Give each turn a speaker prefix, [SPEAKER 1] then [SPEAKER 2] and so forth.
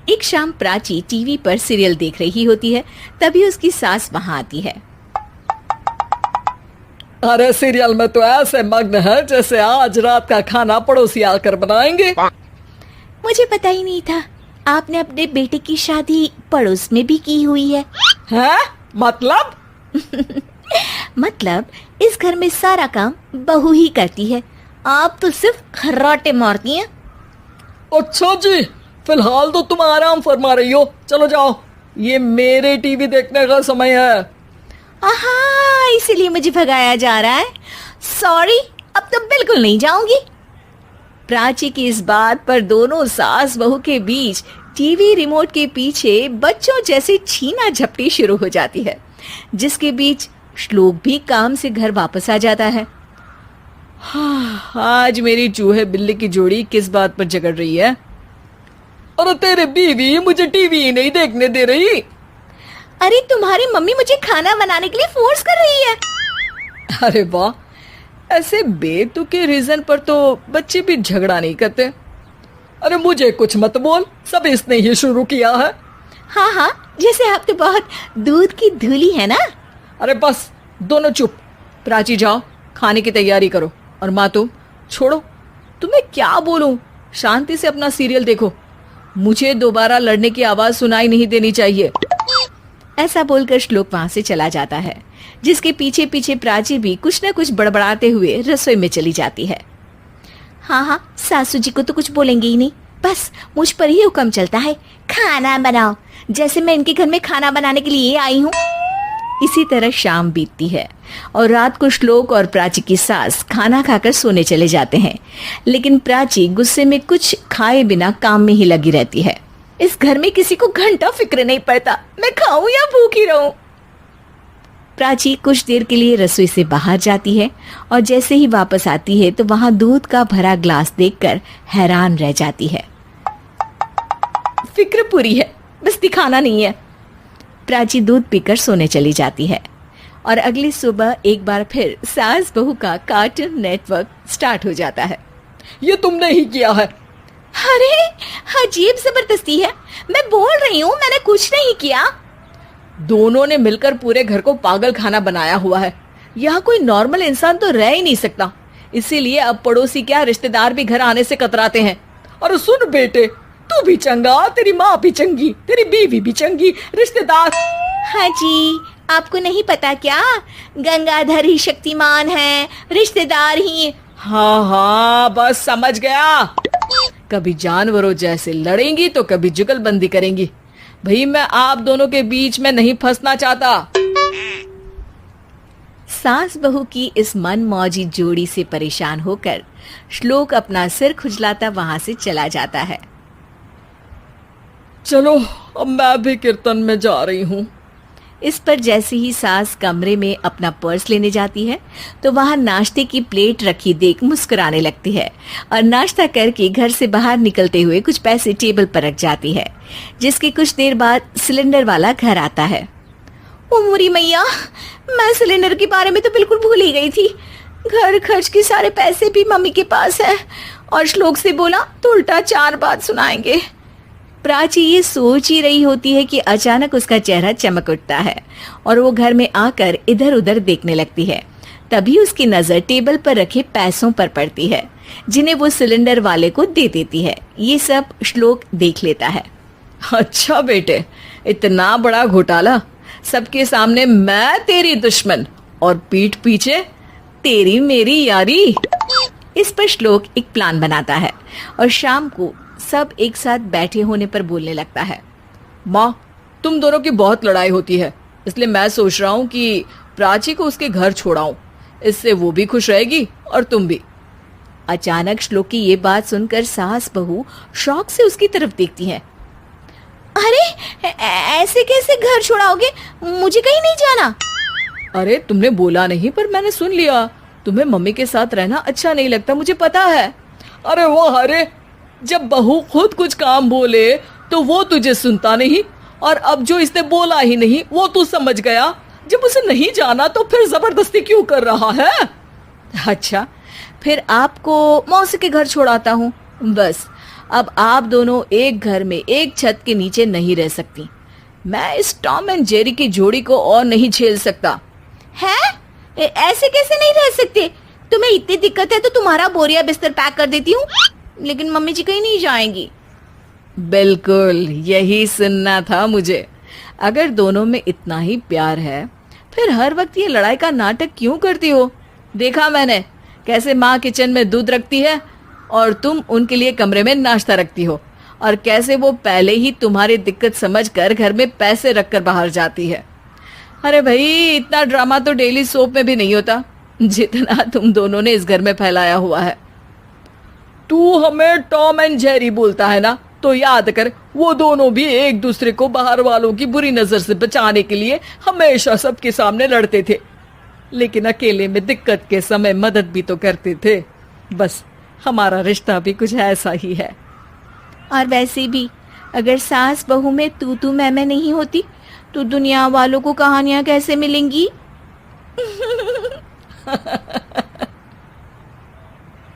[SPEAKER 1] एक शाम प्राची टीवी पर सीरियल देख रही होती है। तभी उसकी सास वहां आती है।
[SPEAKER 2] अरे सीरियल में तो ऐसे मग्न है जैसे आज रात का खाना पड़ोसी आकर बनाएंगे।
[SPEAKER 1] मुझे पता ही नहीं था आपने अपने बेटे की शादी पड़ोस में भी की हुई है।
[SPEAKER 2] हैं? मतलब?
[SPEAKER 1] मतलब इस घर में सारा काम बहू ही करती है, आप तो सिर्फ खर्राटे मारती हैं।
[SPEAKER 2] अच्छा जी, फिलहाल तो तुम आराम फरमा रही हो, चलो जाओ, ये मेरे टीवी देखने का समय है।
[SPEAKER 1] आहा, इसीलिए मुझे भगाया जा रहा है। सॉरी, अब तो बिल्कुल नहीं जाऊंगी। प्राची की इस बात पर दोनों सास बहू के बीच टीवी रिमोट के पीछे बच्चों जैसे छीना झपटी शुरू हो जाती है, जिसके बीच श्लोक भी काम से घर वापस आ जाता है।
[SPEAKER 2] हाँ, आज मेरी चूहे बिल्ली की जोड़ी किस बात पर झगड़ रही है? अरे तेरे बीवी मुझे टीवी ही नहीं देखने दे रही।
[SPEAKER 1] अरे तुम्हारी मम्मी मुझे खाना बनाने के लिए फोर्स कर रही है।
[SPEAKER 2] अरे वाह, ऐसे बेतुके रीजन पर तो बच्चे भी झगड़ा नहीं करते। अरे मुझे कुछ मत बोल, सब इसने ही शुरू किया है।
[SPEAKER 1] हाँ हाँ, जैसे आप तो बहुत दूध की धूली है ना।
[SPEAKER 2] अरे बस, दोनों चुप। प्राची जाओ, खाने की तैयारी करो। और माँ तुम छोड़ो, तुम्हें क्या बोलूं, शांति से अपना सीरियल देखो, मुझे दोबारा लड़ने की आवाज सुनाई नहीं देनी चाहिए।
[SPEAKER 1] ऐसा बोलकर श्लोक वहां से चला जाता है, जिसके पीछे पीछे प्राची भी कुछ न कुछ बड़बड़ाते हुए रसोई में चली जाती है। हाँ हाँ, सासू जी को तो कुछ बोलेंगे ही नहीं, बस मुझ पर ही हुक्म चलता है, खाना बनाओ, जैसे मैं इनके घर में खाना बनाने के लिए आई हूँ। इसी तरह शाम बीतती है और रात को श्लोक और प्राची की सास खाना खाकर सोने चले जाते हैं, लेकिन प्राची गुस्से में कुछ खाए बिना काम में ही लगी रहती है। इस घर में किसी को घंटा फिक्र नहीं पड़ता, मैं खाऊं या भूखी रहूं। प्राची कुछ देर के लिए रसोई से बाहर जाती है और जैसे ही वापस आती है तो वहां दूध का भरा ग्लास देखकर हैरान रह जाती है। फिक्र पूरी है, बस दिखाना नहीं है। प्राची दूध पीकर सोने चली जाती है और अगली सुबह एक बार फिर सास बहू का कार्टून नेटवर्क स्टार्ट हो जाता है।
[SPEAKER 2] ये तुमने ही किया है।
[SPEAKER 1] अरे अजीब जबरदस्ती है, मैं बोल रही हूँ मैंने कुछ नहीं किया।
[SPEAKER 2] दोनों ने मिलकर पूरे घर को पागल खाना बनाया हुआ है। यहाँ कोई नॉर्मल इंसान तो रह ही नहीं सकता, इसीलिए अब पड़ोसी क्या रिश्तेदार भी घर आने से कतराते हैं। और सुन बेटे, तू भी चंगा, तेरी माँ भी चंगी, तेरी बीवी भी चंगी, रिश्तेदार।
[SPEAKER 1] हाँ जी, आपको नहीं पता क्या, गंगाधर ही शक्तिमान है, रिश्तेदार ही।
[SPEAKER 2] हाँ हाँ, बस समझ गया। कभी जानवरों जैसे लड़ेंगी तो कभी जुगलबंदी करेंगी। भाई मैं आप दोनों के बीच में नहीं फंसना चाहता।
[SPEAKER 1] सास बहू की इस मनमौजी जोड़ी से परेशान होकर श्लोक अपना सिर खुजलाता वहां से चला जाता है।
[SPEAKER 2] चलो अब मैं भी कीर्तन में जा रही हूँ।
[SPEAKER 1] इस पर जैसे ही सास कमरे में अपना पर्स लेने जाती है तो वहां नाश्ते की प्लेट रखी देख मुस्कुराने लगती है और नाश्ता करके घर से बाहर निकलते हुए कुछ पैसे टेबल पर रख जाती है, जिसके कुछ देर बाद सिलेंडर वाला घर आता है। ओ मोरी मैया, मैं सिलेंडर के बारे में तो बिल्कुल भूल ही गई थी। घर खर्च के सारे पैसे भी मम्मी के पास है और श्लोक से बोला तो उल्टा 4 बात सुनाएंगे। प्राची ये सोच ही रही होती है कि अचानक उसका चेहरा चमक उठता है और वो घर में आकर इधर उधर देखने लगती है। तभी उसकी नजर टेबल पर रखे पैसों पर पड़ती है, जिन्हें वो सिलेंडर वाले को दे देती है। ये सब श्लोक देख लेता है।
[SPEAKER 2] अच्छा बेटे, इतना बड़ा घोटाला, सबके सामने मैं तेरी दुश्मन और पीठ पीछे तेरी मेरी यारी।
[SPEAKER 1] इस पर श्लोक एक प्लान बनाता है और शाम को सब एक साथ बैठे होने पर बोलने लगता है।
[SPEAKER 2] माँ, तुम दोनों की बहुत लड़ाई होती है, इसलिए मैं सोच रहा हूँ कि प्राची को उसके घर छोड़ाऊं, इससे वो भी खुश रहेगी और तुम भी।
[SPEAKER 1] अचानक श्लोक की ये बात सुनकर सास बहू शौक से उसकी तरफ देखती है। अरे ऐसे कैसे घर छोड़ाओगे, मुझे कहीं नहीं जाना।
[SPEAKER 2] अरे तुमने बोला नहीं पर मैंने सुन लिया, तुम्हें मम्मी के साथ रहना अच्छा नहीं लगता, मुझे पता है। अरे वाह, अरे जब बहू खुद कुछ काम बोले तो वो तुझे सुनता नहीं, और अब जो इसने बोला ही नहीं वो तू समझ गया। जब उसे नहीं जाना तो फिर जबरदस्ती क्यों कर रहा है?
[SPEAKER 1] अच्छा, फिर आपको मौसी के घर छोड़ाता हूँ, बस
[SPEAKER 2] अब आप दोनों एक घर में एक छत के नीचे नहीं रह सकती। मैं इस टॉम एंड जेरी की जोड़ी को और नहीं झेल सकता।
[SPEAKER 1] है? ऐसे कैसे नहीं रह सकते? तुम्हें इतनी दिक्कत है तो तुम्हारा बोरिया बिस्तर पैक कर देती हूँ, लेकिन मम्मी जी कहीं नहीं जाएंगी।
[SPEAKER 2] बिल्कुल यही सुनना था मुझे। अगर दोनों में इतना ही प्यार है फिर हर वक्त ये लड़ाई का नाटक क्यों करती हो? देखा मैंने कैसे माँ किचन में दूध रखती है और तुम उनके लिए कमरे में नाश्ता रखती हो, और कैसे वो पहले ही तुम्हारी दिक्कत समझकर घर में पैसे रखकर बाहर जाती है। अरे भाई, इतना ड्रामा तो डेली सोप में भी नहीं होता जितना तुम दोनों ने इस घर में फैलाया हुआ है। तू हमें टॉम एंड जेरी बोलता है ना, तो याद कर वो दोनों भी एक दूसरे को बाहर वालों की बुरी नजर से बचाने के लिए हमेशा सबके सामने लड़ते थे, लेकिन अकेले में दिक्कत के समय मदद भी तो करते थे। बस हमारा रिश्ता भी कुछ ऐसा ही है।
[SPEAKER 1] और वैसे भी अगर सास बहू में तू मैं नहीं होती तो दुनिया वालों को कहानियां कैसे मिलेंगी?